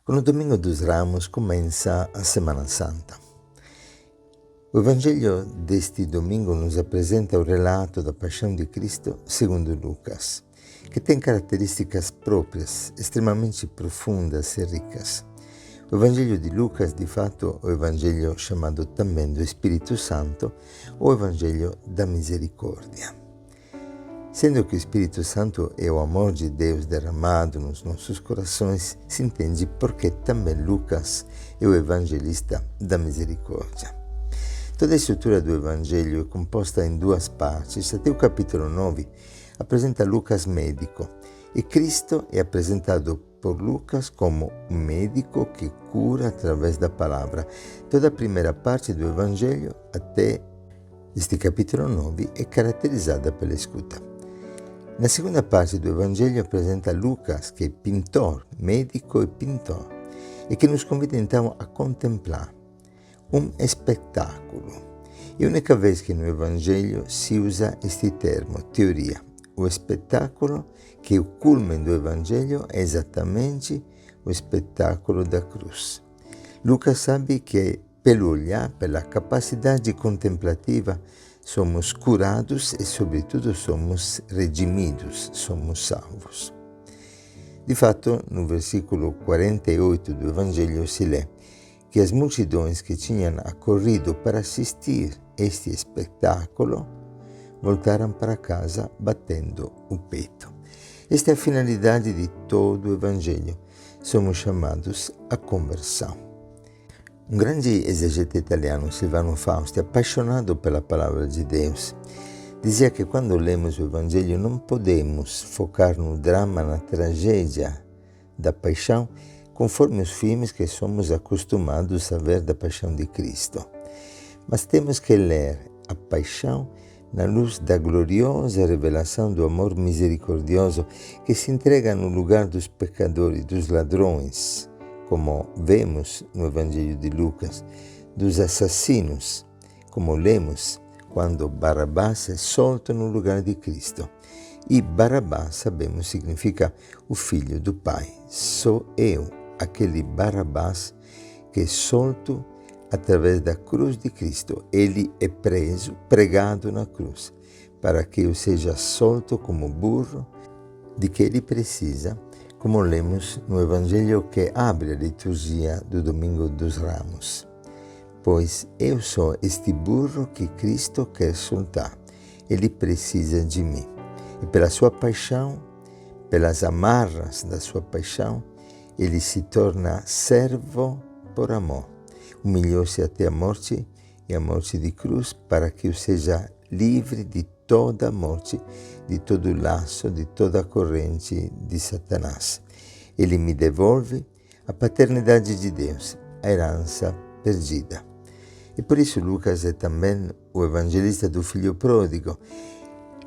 Com o Domingo dos Ramos começa a Semana Santa. O Evangelho deste domingo nos apresenta o relato da paixão de Cristo segundo Lucas, que tem características próprias, extremamente profundas e ricas. O Evangelho de Lucas, de fato, é o Evangelho chamado também do Espírito Santo, ou Evangelho da Misericórdia. Sendo que o Espírito Santo é o amor de Deus derramado nos nossos corações, se entende porque também Lucas é o evangelista da misericórdia. Toda a estrutura do Evangelho é composta em duas partes. Até o capítulo 9 apresenta Lucas médico, e Cristo é apresentado por Lucas como um médico que cura através da palavra. Toda a primeira parte do Evangelho, até este capítulo 9, é caracterizada pela escuta. Na segunda parte do Evangelho apresenta Lucas, que é pintor, médico e pintor, e que nos convida então a contemplar um espetáculo. É a única vez que no Evangelho se usa este termo, teoria. O espetáculo, que é o culmen do Evangelho, é exatamente o espetáculo da cruz. Lucas sabe que pelo olhar, pela capacidade contemplativa, somos curados e, sobretudo, somos redimidos, somos salvos. De fato, no versículo 48 do Evangelho se lê que as multidões que tinham acorrido para assistir este espetáculo voltaram para casa batendo o peito. Esta é a finalidade de todo o Evangelho. Somos chamados à conversão. Um grande exegeta italiano, Silvano Fausti, apaixonado pela palavra de Deus, dizia que quando lemos o Evangelho não podemos focar no drama, na tragédia da paixão, conforme os filmes que somos acostumados a ver da paixão de Cristo. Mas temos que ler a paixão na luz da gloriosa revelação do amor misericordioso que se entrega no lugar dos pecadores, dos ladrões, como vemos no Evangelho de Lucas, dos assassinos, como lemos quando Barabás é solto no lugar de Cristo. E Barabás, sabemos, significa o filho do Pai. Sou eu, aquele Barabás que é solto através da cruz de Cristo. Ele é preso, pregado na cruz, para que eu seja solto como burro de que ele precisa, como lemos no Evangelho que abre a liturgia do Domingo dos Ramos. Pois eu sou este burro que Cristo quer soltar. Ele precisa de mim. E pela sua paixão, pelas amarras da sua paixão, ele se torna servo por amor. Humilhou-se até a morte, e a morte de cruz, para que eu seja livre de toda a morte, de todo o laço, de toda a corrente de Satanás. Ele me devolve a paternidade de Deus, a herança perdida. E por isso Lucas é também o evangelista do filho pródigo.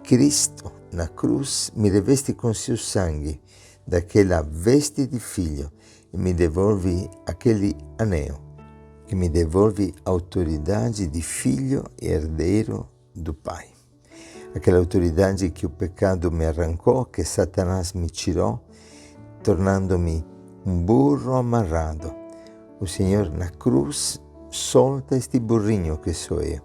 Cristo, na cruz, me reveste com seu sangue, daquela veste de filho, e me devolve aquele anel, que me devolve a autoridade de filho e herdeiro do Pai. Aquela autoridade que o pecado me arrancou, que Satanás me tirou, tornando-me um burro amarrado. O Senhor na cruz solta este burrinho que sou eu,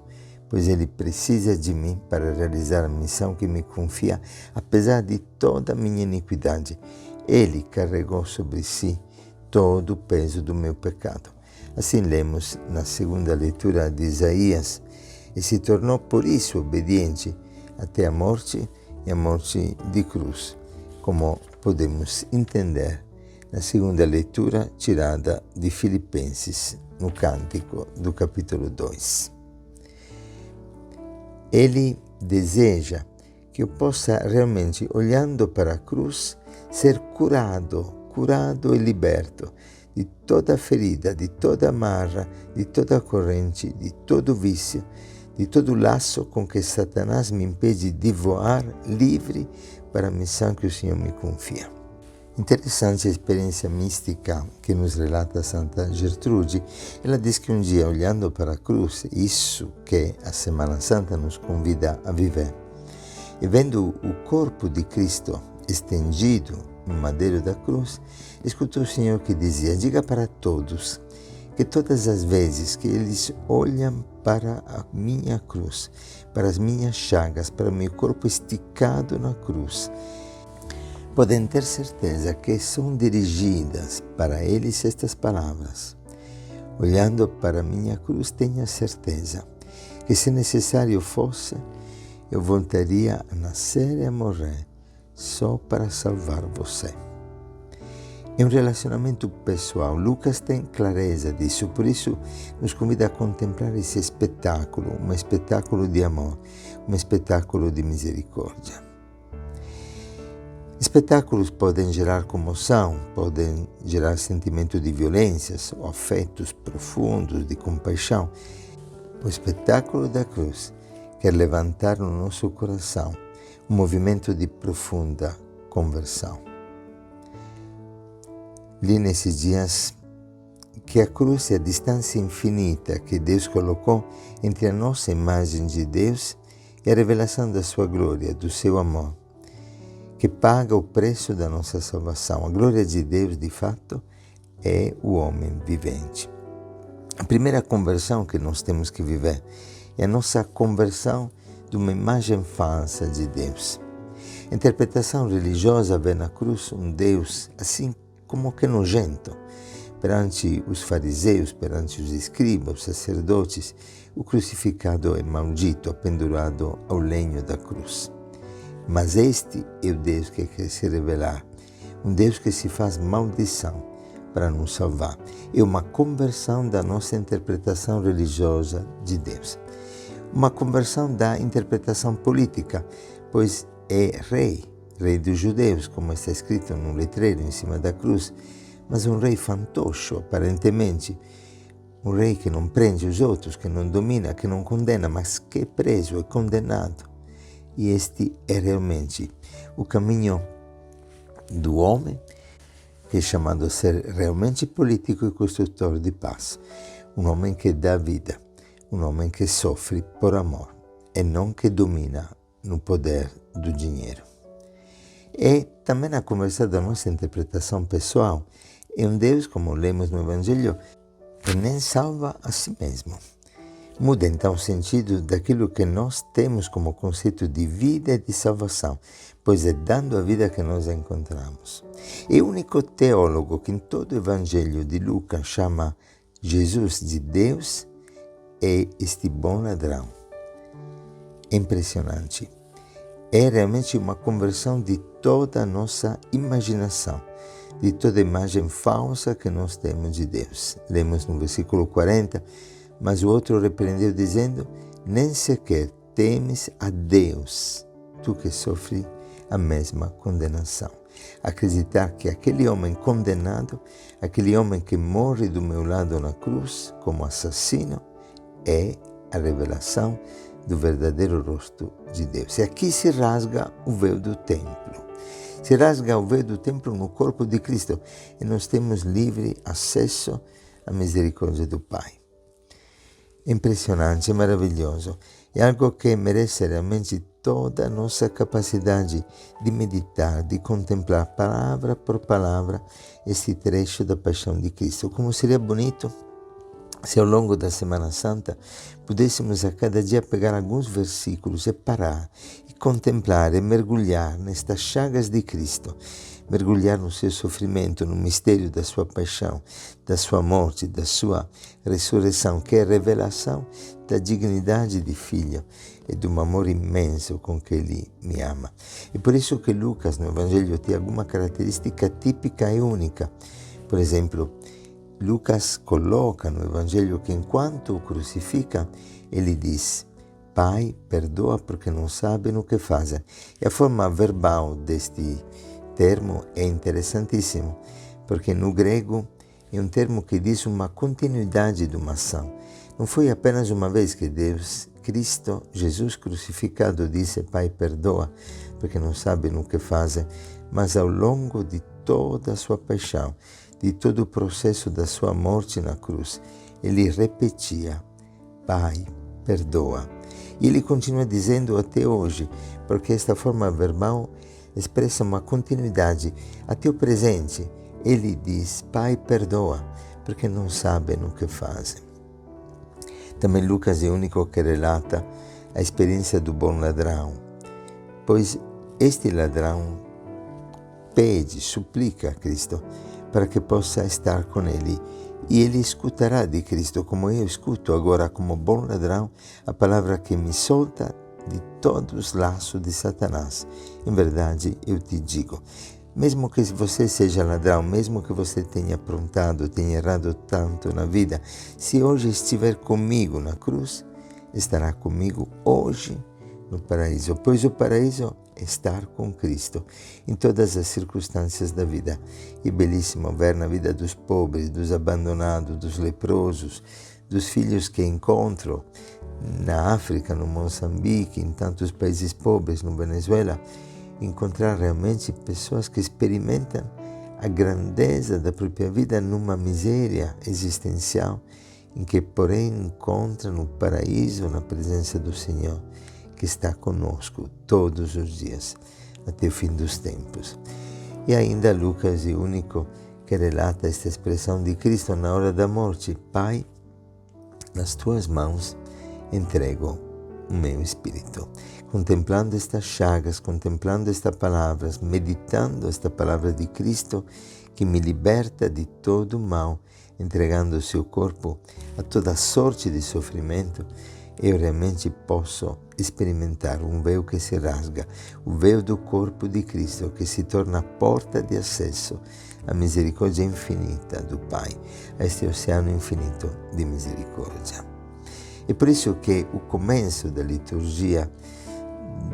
pois ele precisa de mim para realizar a missão que me confia, apesar de toda a minha iniquidade. Ele carregou sobre si todo o peso do meu pecado. Assim lemos na segunda leitura de Isaías, e se tornou por isso obediente até a morte e a morte de cruz, como podemos entender na segunda leitura tirada de Filipenses, no Cântico do capítulo 2. Ele deseja que eu possa realmente, olhando para a cruz, ser curado e liberto de toda ferida, de toda amarra, de toda corrente, de todo vício, de todo laço com que Satanás me impede de voar livre para a missão que o Senhor me confia. Interessante a experiência mística que nos relata Santa Gertrude. Ela diz que um dia, olhando para a cruz, isso que a Semana Santa nos convida a viver, e vendo o corpo de Cristo estendido no madeiro da cruz, escutou o Senhor que dizia: diga para todos que todas as vezes que eles olham para a minha cruz, para as minhas chagas, para o meu corpo esticado na cruz, podem ter certeza que são dirigidas para eles estas palavras. Olhando para a minha cruz, tenha certeza que, se necessário fosse, eu voltaria a nascer e a morrer só para salvar você. É um relacionamento pessoal. Lucas tem clareza disso, por isso nos convida a contemplar esse espetáculo, um espetáculo de amor, um espetáculo de misericórdia. Espetáculos podem gerar comoção, podem gerar sentimento de violências ou afetos profundos de compaixão. O espetáculo da cruz quer levantar no nosso coração um movimento de profunda conversão. Li nesses dias que a cruz é a distância infinita que Deus colocou entre a nossa imagem de Deus e a revelação da sua glória, do seu amor, que paga o preço da nossa salvação. A glória de Deus, de fato, é o homem vivente. A primeira conversão que nós temos que viver é a nossa conversão de uma imagem falsa de Deus. A interpretação religiosa vê na cruz um Deus assim como que nojento. Perante os fariseus, perante os escribas, os sacerdotes, o crucificado é maldito, pendurado ao lenho da cruz. Mas este é o Deus que quer se revelar, um Deus que se faz maldição para nos salvar. É uma conversão da nossa interpretação religiosa de Deus. Uma conversão da interpretação política, pois é rei dos judeus, como está escrito no letreiro em cima da cruz, mas um rei fantoche, aparentemente, um rei que não prende os outros, que não domina, que não condena, mas que é preso, é condenado. E este é realmente o caminho do homem, que é chamado a ser realmente político e construtor de paz. Um homem que dá vida, um homem que sofre por amor e não que domina no poder do dinheiro. E também a conversa da nossa interpretação pessoal. É um Deus, como lemos no Evangelho, que nem salva a si mesmo. Muda então o sentido daquilo que nós temos como conceito de vida e de salvação, pois é dando a vida que nós a encontramos. É o único teólogo que em todo o Evangelho de Lucas chama Jesus de Deus é este bom ladrão. É impressionante. É realmente uma conversão de toda a nossa imaginação, de toda a imagem falsa que nós temos de Deus. Lemos no versículo 40, mas o outro repreendeu dizendo: nem sequer temes a Deus, tu que sofre a mesma condenação. Acreditar que aquele homem condenado, aquele homem que morre do meu lado na cruz como assassino, é a revelação do verdadeiro rosto de Deus. E aqui se rasga o véu do templo. Se rasga o véu do templo no corpo de Cristo e nós temos livre acesso à misericórdia do Pai. É impressionante, é maravilhoso. É algo que merece realmente toda a nossa capacidade de meditar, de contemplar palavra por palavra esse trecho da paixão de Cristo. Como seria bonito se ao longo da Semana Santa pudéssemos a cada dia pegar alguns versículos e parar e contemplar e mergulhar nestas chagas de Cristo, mergulhar no seu sofrimento, no mistério da sua paixão, da sua morte, da sua ressurreição, que é a revelação da dignidade de filho e do amor imenso com que ele me ama. E por isso que Lucas no Evangelho tem alguma característica típica e única. Por exemplo, Lucas coloca no Evangelho que enquanto o crucifica, ele diz: Pai, perdoa porque não sabem o que fazem. E a forma verbal deste termo é interessantíssimo, porque no grego é um termo que diz uma continuidade de uma ação. Não foi apenas uma vez que Deus, Cristo, Jesus crucificado, disse: Pai, perdoa porque não sabem o que fazem, mas ao longo de toda a sua paixão, de todo o processo da sua morte na cruz, ele repetia: Pai, perdoa. E ele continua dizendo até hoje, porque esta forma verbal expressa uma continuidade até o presente. Ele diz: Pai, perdoa, porque não sabem o que fazem. Também Lucas é o único que relata a experiência do bom ladrão, pois este ladrão pede, suplica a Cristo para que possa estar com ele. E ele escutará de Cristo, como eu escuto agora como bom ladrão, a palavra que me solta de todos os laços de Satanás. Em verdade, eu te digo, mesmo que você seja ladrão, mesmo que você tenha aprontado, tenha errado tanto na vida, se hoje estiver comigo na cruz, estará comigo hoje no paraíso, pois o paraíso é estar com Cristo em todas as circunstâncias da vida. É belíssimo ver na vida dos pobres, dos abandonados, dos leprosos, dos filhos que encontro na África, no Moçambique, em tantos países pobres, no Venezuela, encontrar realmente pessoas que experimentam a grandeza da própria vida numa miséria existencial, em que, porém, encontram o paraíso na presença do Senhor, que está conosco todos os dias, até o fim dos tempos. E ainda Lucas é o único que relata esta expressão de Cristo na hora da morte: Pai, nas tuas mãos entrego o meu espírito. Contemplando estas chagas, contemplando estas palavras, meditando esta palavra de Cristo que me liberta de todo o mal, entregando o seu corpo a toda sorte de sofrimento, eu realmente posso experimentar um véu que se rasga, o véu do corpo de Cristo que se torna a porta de acesso à misericórdia infinita do Pai, a este oceano infinito de misericórdia. É por isso que o começo da liturgia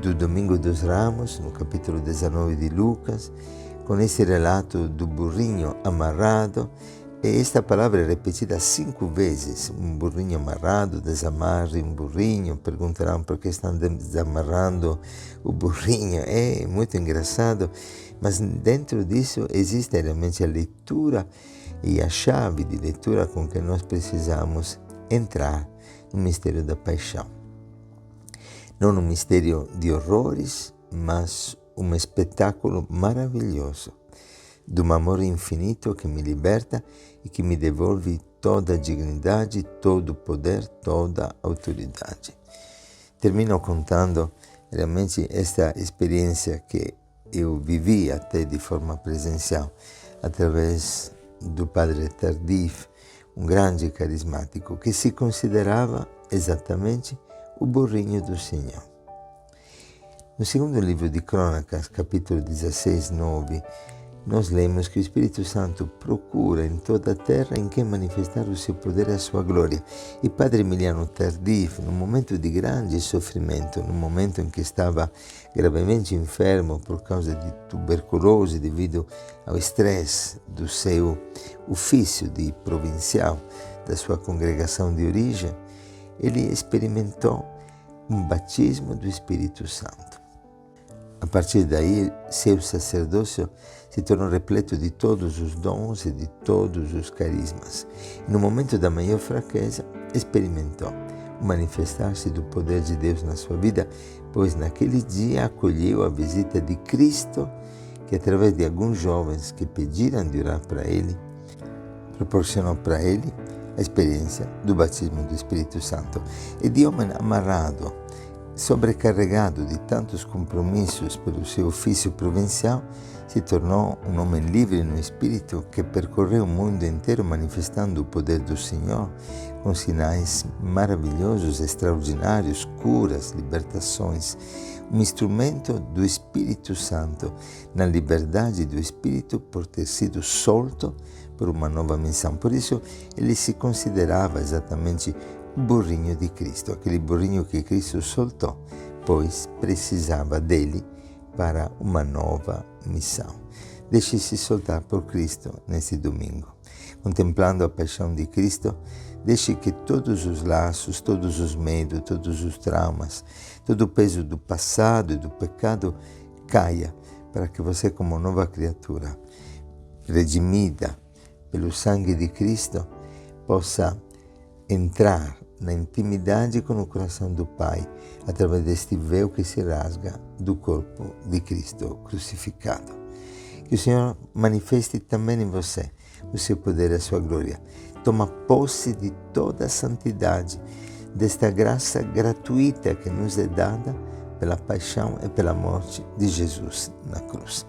do Domingo dos Ramos, no capítulo 19 de Lucas, com esse relato do burrinho amarrado, e esta palavra é repetida 5 vezes. Um burrinho amarrado, desamarre um burrinho. Perguntarão por que estão desamarrando o burrinho. É muito engraçado, mas dentro disso existe realmente a leitura e a chave de leitura com que nós precisamos entrar no mistério da paixão. Não um mistério de horrores, mas um espetáculo maravilhoso de um amor infinito que me liberta e que me devolve toda a dignidade, todo o poder, toda a autoridade. Termino contando realmente esta experiência que eu vivi até de forma presencial através do padre Tardif, um grande carismático que se considerava exatamente o burrinho do Senhor. No segundo livro de Crônicas, capítulo 16, 9, nós lemos que o Espírito Santo procura em toda a terra em que manifestar o seu poder e a sua glória. E Padre Emiliano Tardif, num momento de grande sofrimento, no momento em que estava gravemente enfermo por causa de tuberculose devido ao estresse do seu ofício de provincial, da sua congregação de origem, ele experimentou um batismo do Espírito Santo. A partir daí, seu sacerdócio se tornou repleto de todos os dons e de todos os carismas. E no momento da maior fraqueza, experimentou o manifestar-se do poder de Deus na sua vida, pois naquele dia acolheu a visita de Cristo, que através de alguns jovens que pediram de orar para ele, proporcionou para ele a experiência do batismo do Espírito Santo. E de homem amarrado, sobrecarregado de tantos compromissos pelo seu ofício provincial, se tornou um homem livre no espírito que percorreu o mundo inteiro manifestando o poder do Senhor com sinais maravilhosos, extraordinários, curas, libertações. Um instrumento do Espírito Santo, na liberdade do Espírito por ter sido solto por uma nova missão. Por isso, ele se considerava exatamente o burrinho de Cristo, aquele burrinho que Cristo soltou, pois precisava dele para uma nova missão. Deixe-se soltar por Cristo nesse domingo. Contemplando a paixão de Cristo, deixe que todos os laços, todos os medos, todos os traumas, todo o peso do passado e do pecado caia, para que você, como nova criatura, redimida pelo sangue de Cristo, possa entrar na intimidade com o coração do Pai, através deste véu que se rasga do corpo de Cristo crucificado. Que o Senhor manifeste também em você o seu poder e a sua glória. Toma posse de toda a santidade, desta graça gratuita que nos é dada pela paixão e pela morte de Jesus na cruz.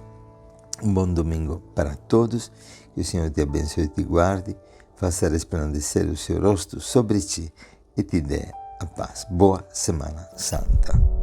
Um bom domingo para todos, que o Senhor te abençoe e te guarde, faça resplandecer o seu rosto sobre ti e te dê a paz. Boa Semana Santa.